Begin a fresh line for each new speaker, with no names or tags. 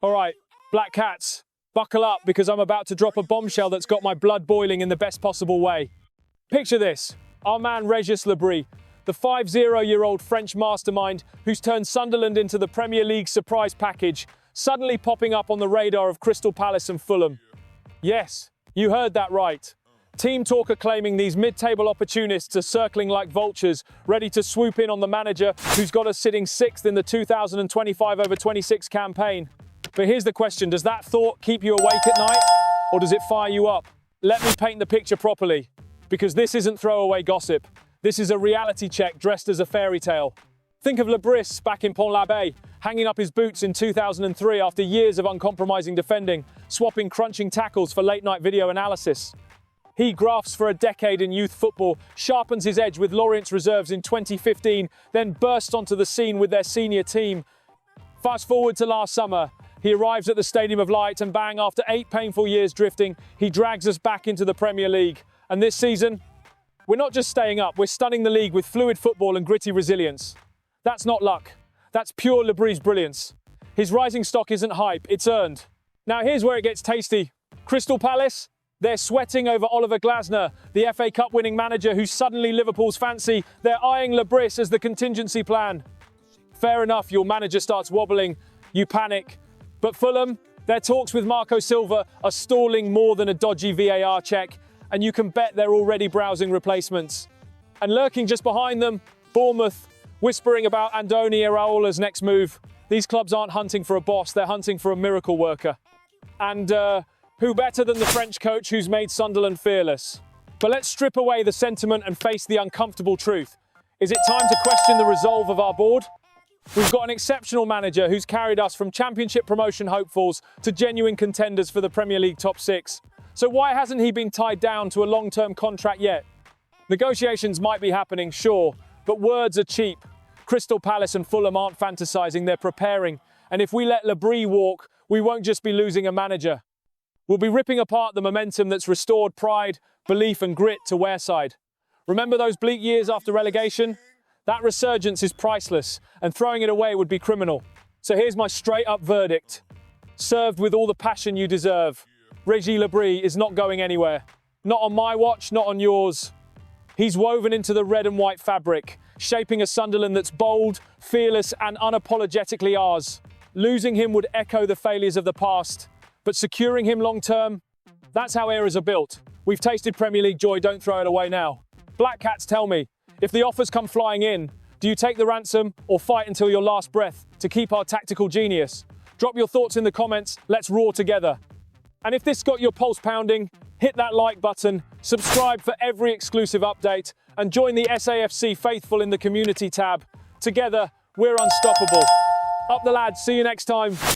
All right, Black Cats, buckle up because I'm about to drop a bombshell that's got my blood boiling in the best possible way. Picture this, our man Régis Lebris, the 50-year-old French mastermind who's turned Sunderland into the Premier League surprise package, suddenly popping up on the radar of Crystal Palace and Fulham. Yes, you heard that right. Team talk are claiming these mid-table opportunists are circling like vultures, ready to swoop in on the manager who's got us sitting 6th in the 2025/26 campaign. But here's the question, does that thought keep you awake at night, or does it fire you up? Let me paint the picture properly, because this isn't throwaway gossip. This is a reality check dressed as a fairy tale. Think of Lebris back in Pont-l'Abbé, hanging up his boots in 2003 after years of uncompromising defending, swapping crunching tackles for late-night video analysis. He grafts for a decade in youth football, sharpens his edge with Lorient's reserves in 2015, then bursts onto the scene with their senior team. Fast forward to last summer. He arrives at the Stadium of Light and bang, after 8 painful years drifting, he drags us back into the Premier League. And this season, we're not just staying up, we're stunning the league with fluid football and gritty resilience. That's not luck. That's pure Lebris brilliance. His rising stock isn't hype, it's earned. Now here's where it gets tasty. Crystal Palace? They're sweating over Oliver Glasner, the FA Cup winning manager who's suddenly Liverpool's fancy. They're eyeing Lebris as the contingency plan. Fair enough, your manager starts wobbling, you panic. But Fulham, their talks with Marco Silva are stalling more than a dodgy VAR check, and you can bet they're already browsing replacements. And lurking just behind them, Bournemouth, whispering about Andoni Iraola's next move. These clubs aren't hunting for a boss, they're hunting for a miracle worker. And who better than the French coach who's made Sunderland fearless? But let's strip away the sentiment and face the uncomfortable truth. Is it time to question the resolve of our board? We've got an exceptional manager who's carried us from championship promotion hopefuls to genuine contenders for the Premier League top 6. So why hasn't he been tied down to a long-term contract yet? Negotiations might be happening, sure, but words are cheap. Crystal Palace and Fulham aren't fantasizing, they're preparing. And if we let Lebris walk, we won't just be losing a manager. We'll be ripping apart the momentum that's restored pride, belief and grit to Wareside. Remember those bleak years after relegation? That resurgence is priceless, and throwing it away would be criminal. So here's my straight-up verdict. Served with all the passion you deserve. Régis Lebris is not going anywhere. Not on my watch, not on yours. He's woven into the red and white fabric, shaping a Sunderland that's bold, fearless and unapologetically ours. Losing him would echo the failures of the past, but securing him long-term, that's how eras are built. We've tasted Premier League joy, don't throw it away now. Black Cats, tell me, if the offers come flying in, do you take the ransom or fight until your last breath to keep our tactical genius? Drop your thoughts in the comments, let's roar together. And if this got your pulse pounding, hit that like button, subscribe for every exclusive update, and join the SAFC faithful in the community tab. Together, we're unstoppable. Up the lads, see you next time.